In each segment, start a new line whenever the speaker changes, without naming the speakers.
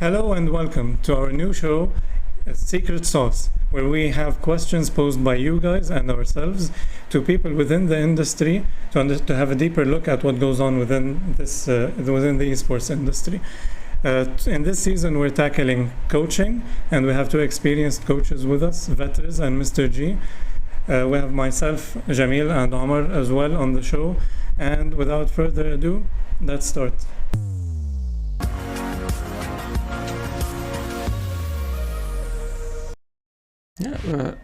Hello and welcome to our new show, Secret Sauce, where we have questions posed by you guys and ourselves to people within the industry to have a deeper look at what goes on within within the esports industry. In this season, we're tackling coaching, and we have two experienced coaches with us, Vetrezz and Mr.G. We have myself, Jamil, and Omar as well on the show. And without further ado, let's start.
Yeah,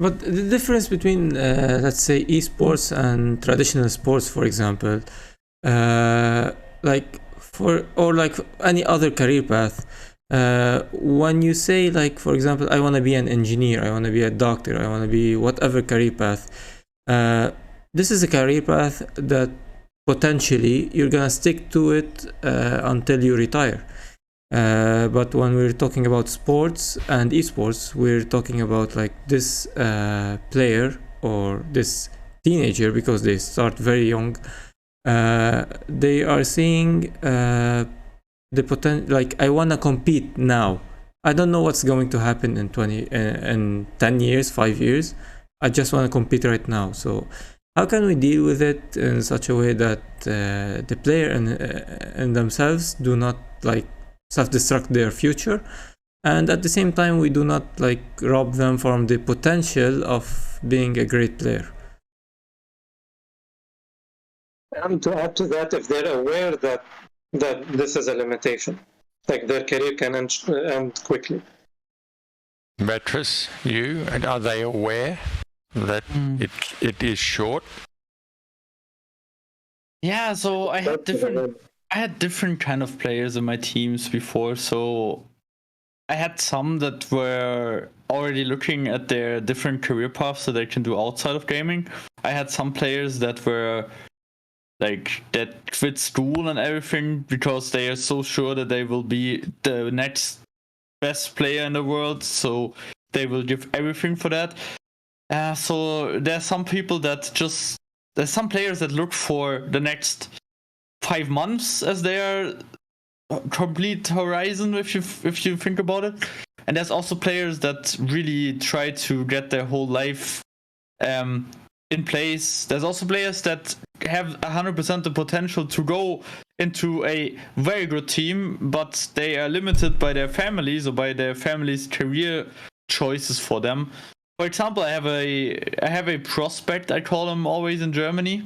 but the difference between, let's say, esports and traditional sports, for example, like any other career path, when you say, like, for example, I want to be an engineer, I want to be a doctor, I want to be whatever career path, this is a career path that potentially you're gonna stick to it until you retire. But when we're talking about sports and esports, we're talking about like this player or this teenager, because they start very young. They are seeing the potential, like, I want to compete now. I don't know what's going to happen in 10 years, 5 years. I just want to compete right now. So how can we deal with it in such a way that the player and themselves do not like self-destruct their future, and at the same time we do not like rob them from the potential of being a great player?
And to add to that, if they're aware that this is a limitation, like their career can end quickly.
Vetrezz, are they aware that it is short?
Yeah, so I had different kind of players in my teams before. So I had some that were already looking at their different career paths that they can do outside of gaming. I had some players that were like that quit school and everything because they are so sure that they will be the next best player in the world, so they will give everything for that. So there's some people that there's some players that look for the next 5 months as their complete horizon, if you think about it. And there's also players that really try to get their whole life in place. There's also players that have 100% the potential to go into a very good team, but they are limited by their families or by their families' career choices for them. For example, I have a prospect, I call him always in Germany,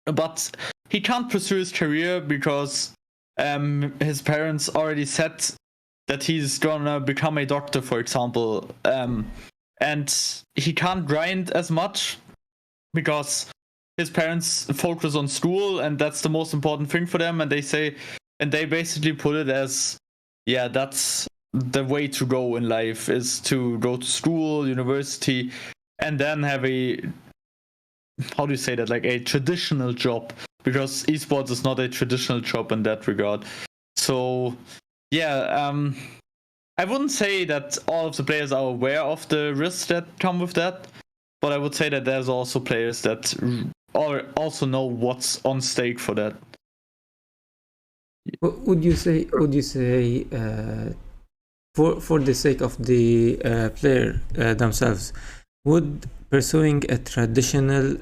but he can't pursue his career because his parents already said that he's gonna become a doctor, for example, and he can't grind as much because his parents focus on school and that's the most important thing for them, and they basically put it as, yeah, that's the way to go in life, is to go to school, university, and then have a, how do you say that, like a traditional job, because esports is not a traditional job in that regard. So yeah, I wouldn't say that all of the players are aware of the risks that come with that, but I would say that there's also players that also know what's on stake for that.
Would you say for the sake of the player themselves, would pursuing a traditional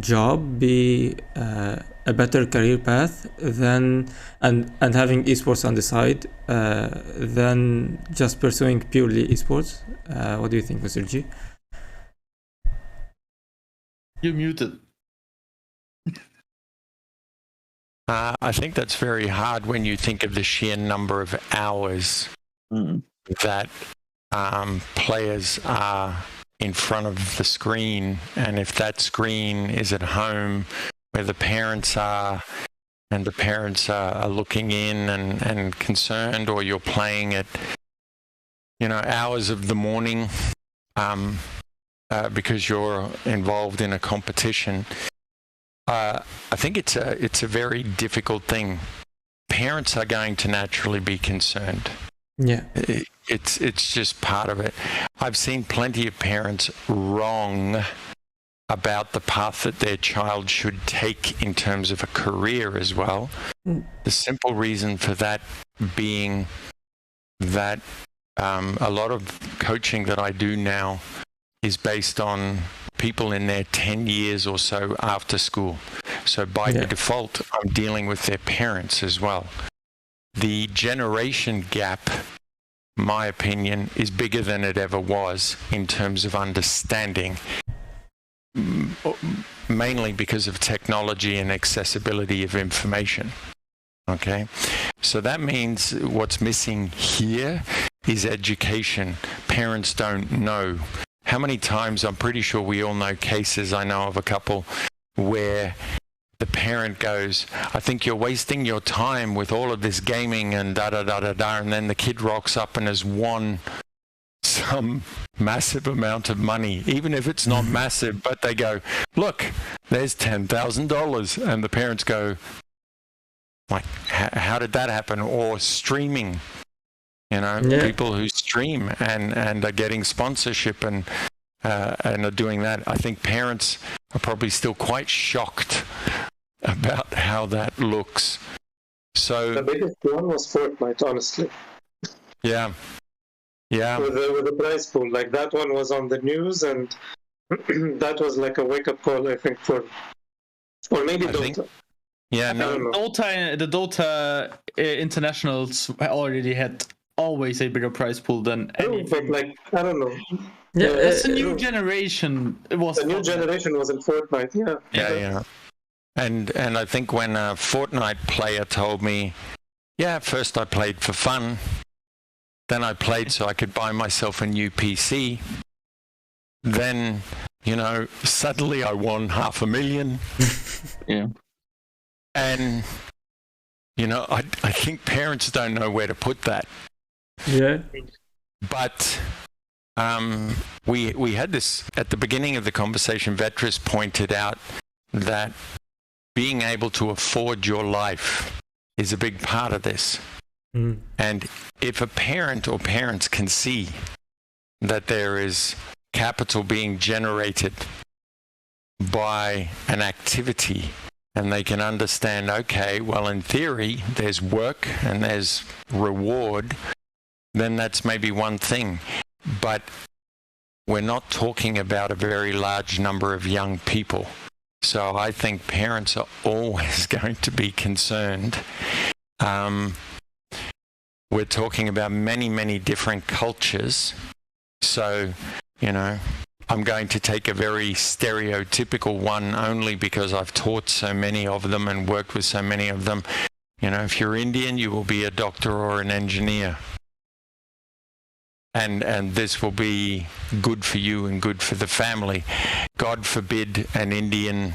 job be a better career path than and having esports on the side than just pursuing purely esports? What do you think, Mr. G?
You're muted.
I think that's very hard when you think of the sheer number of hours that players are in front of the screen, and if that screen is at home where the parents are and the parents are looking in and concerned, or you're playing at hours of the morning because you're involved in a competition, I think it's a very difficult thing. Parents are going to naturally be concerned.
Yeah,
it's just part of it. I've seen plenty of parents wrong about the path that their child should take in terms of a career as well. The simple reason for that being that a lot of coaching that I do now is based on people in their 10 years or so after school. So by default, I'm dealing with their parents as well. The generation gap, my opinion, is bigger than it ever was in terms of understanding, mainly because of technology and accessibility of information. Okay, so that means what's missing here is education. Parents don't know. How many times, I'm pretty sure we all know cases, I know of a couple, where the parent goes, I think you're wasting your time with all of this gaming and da-da-da-da-da, and then the kid rocks up and has won some massive amount of money, even if it's not massive, but they go, look, there's $10,000, and the parents go, like, how did that happen? Or streaming, you know, people who stream and are getting sponsorship and are doing that. I think parents are probably still quite shocked about how that looks. So
the biggest one was Fortnite, honestly.
Yeah.
With the prize pool, like that one was on the news, and that was like a wake-up call, I think, or maybe Dota.
Yeah, no.
The Dota internationals already had always a bigger prize pool than anything.
But like, I don't know.
Yeah, that's a new generation. It was
the new generation was in Fortnite.
Yeah. And I think when a Fortnite player told me, first I played for fun, then I played so I could buy myself a new PC. Then, suddenly I won $500,000.
Yeah.
And, I think parents don't know where to put that.
Yeah.
But we had this at the beginning of the conversation. Vetrezz pointed out that being able to afford your life is a big part of this.
Mm.
And if a parent or parents can see that there is capital being generated by an activity, and they can understand, okay, well, in theory, there's work and there's reward, then that's maybe one thing. But we're not talking about a very large number of young people. So I think parents are always going to be concerned. We're talking about many, many different cultures. So, I'm going to take a very stereotypical one only because I've taught so many of them and worked with so many of them. If you're Indian, you will be a doctor or an engineer. And this will be good for you and good for the family. God forbid an Indian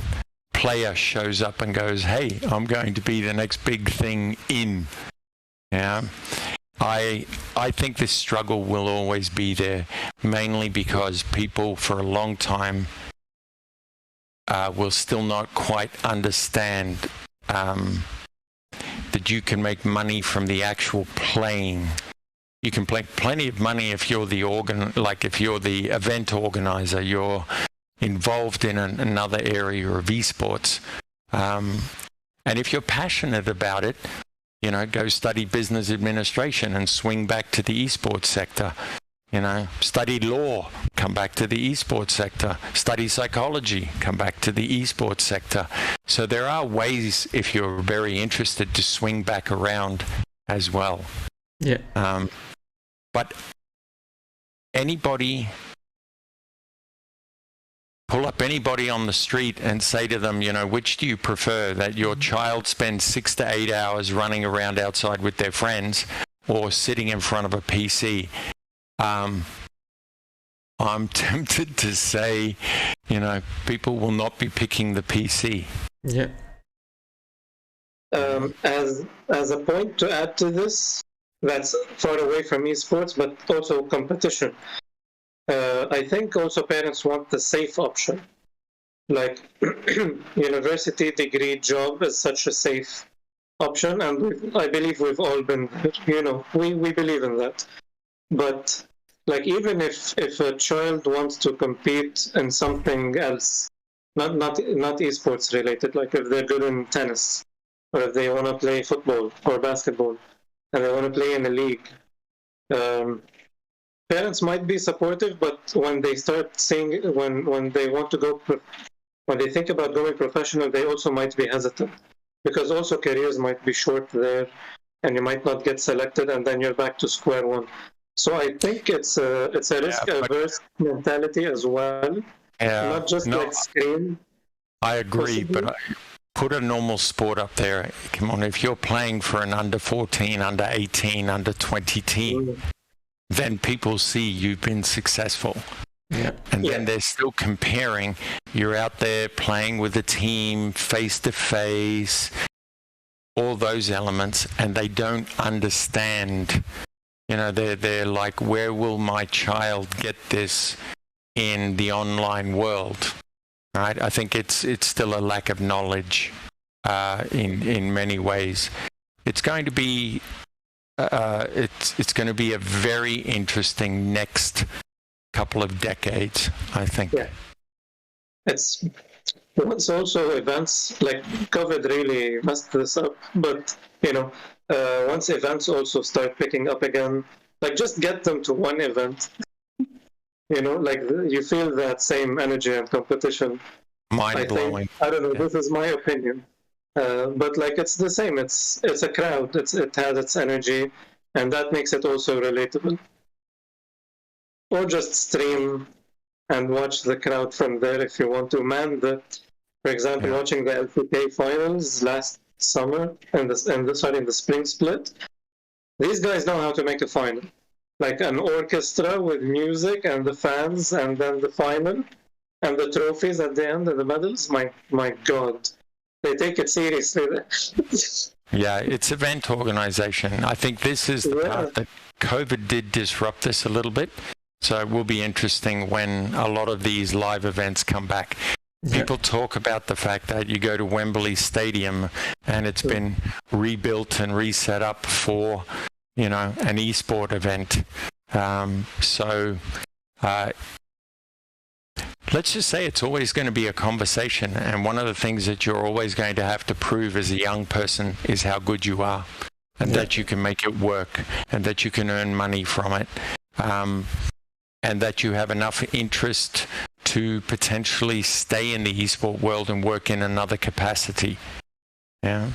player shows up and goes, hey, I'm going to be the next big thing in. Yeah. I think this struggle will always be there, mainly because people for a long time will still not quite understand that you can make money from the actual playing. You can make plenty of money if you're if you're the event organizer, you're involved in another area of esports. And if you're passionate about it, go study business administration and swing back to the esports sector. Study law, come back to the esports sector. Study psychology, come back to the esports sector. So there are ways, if you're very interested, to swing back around as well.
Yeah.
But pull up anybody on the street and say to them, which do you prefer, that your child spends 6 to 8 hours running around outside with their friends or sitting in front of a PC? I'm tempted to say, people will not be picking the PC.
Yeah.
As a point to add to this, that's far away from esports, but also competition. I think also parents want the safe option. Like university degree job is such a safe option, and I believe we've all been there. We believe in that. But like even if a child wants to compete in something else, not esports related, like if they're good in tennis or if they want to play football or basketball, and they want to play in a league. Parents might be supportive, but when they start seeing, when they want to go, when they think about going professional, they also might be hesitant, because also careers might be short there, and you might not get selected, and then you're back to square one. So I think it's a risk-averse mentality as well, not just like screen.
I agree, but put a normal sport up there. Come on, if you're playing for an under 14, under 18, under 20 team, then people see you've been successful. Yeah. And then they're still comparing. You're out there playing with the team face to face, all those elements, and they don't understand. You know, they're like, where will my child get this in the online world? Right? I think it's still a lack of knowledge in many ways. It's going to be it's going to be a very interesting next couple of decades, I think.
Yeah. It's also events like COVID really messed this up, but you know, once events also start picking up again, like just get them to one event. You know, like you feel that same energy and competition.
Mind blowing.
I don't know. This is my opinion, but like it's the same. It's a crowd. It has its energy, and that makes it also relatable. Or just stream and watch the crowd from there if you want to. Man, for example, watching the LPK finals last summer and the spring split, these guys know how to make a final. Like an orchestra with music and the fans, and then the final and the trophies at the end and the medals. My God, they take it seriously.
Yeah, it's event organization. I think this is the part that COVID did disrupt this a little bit. So it will be interesting when a lot of these live events come back. People talk about the fact that you go to Wembley Stadium and it's been rebuilt and reset up for, you know, an esport event. Let's just say it's always going to be a conversation. And one of the things that you're always going to have to prove as a young person is how good you are, and that you can make it work, and that you can earn money from it. And that you have enough interest to potentially stay in the esport world and work in another capacity. Yeah.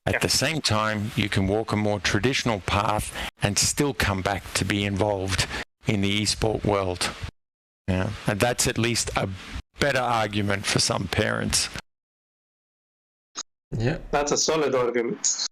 At the same time, you can walk a more traditional path and still come back to be involved in the esport world. Yeah. And that's at least a better argument for some parents.
Yeah.
That's a solid argument.